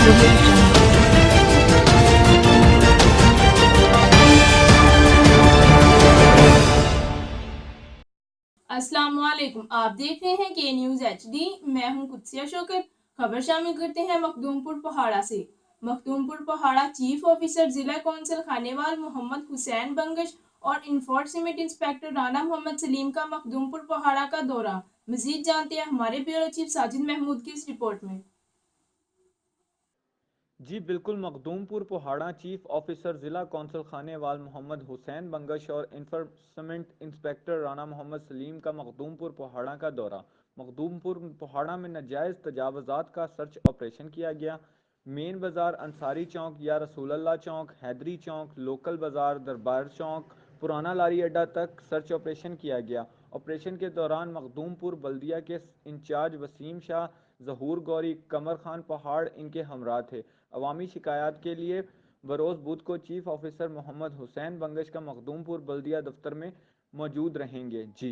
audio jungle. अस्सलाम वालेकुम, आप देख रहे हैं के न्यूज़ HD। मैं हूं कुत्सिया शौकत। खबर शामिल करते हैं मखदूमपुर पहाड़ा से। मखदूमपुर पहाड़ा चीफ ऑफिसर जिला कौंसल खानेवाल मोहम्मद हुसैन बंगश और इन्फोर्समेंट इंस्पेक्टर राना मोहम्मद सलीम का मखदूमपुर पहाड़ा का दौरा। मजीद जानते हैं हमारे ब्यूरो चीफ साजिद महमूद की इस रिपोर्ट में। जी बिल्कुल, मखदूमपुर पहाड़ा चीफ ऑफिसर ज़िला कौंसल खानेवाल मोहम्मद हुसैन बंगश और इन्फोर्समेंट इंस्पेक्टर राना मोहम्मद सलीम का मखदूमपुर पहाड़ा का दौरा। मखदूमपुर पहाड़ा में नाजायज़ तजावुज़ात का सर्च ऑपरेशन किया गया। मेन बाज़ार, अंसारी चौक या रसूलल्लाह चौक, हैदरी चौक, लोकल बाज़ार, दरबार चौक, पुराना लारी अड्डा तक सर्च ऑपरेशन किया गया। ऑपरेशन के दौरान मखदूमपुर बल्दिया के इंचार्ज वसीम शाह, ज़हूर गौरी, कमर खान पहाड़ इनके हमरा थे। अवामी शिकायत के लिए बरोज़ बुध को चीफ ऑफिसर मोहम्मद हुसैन बंगश का मखदूमपुर बल्दिया दफ्तर में मौजूद रहेंगे। जी।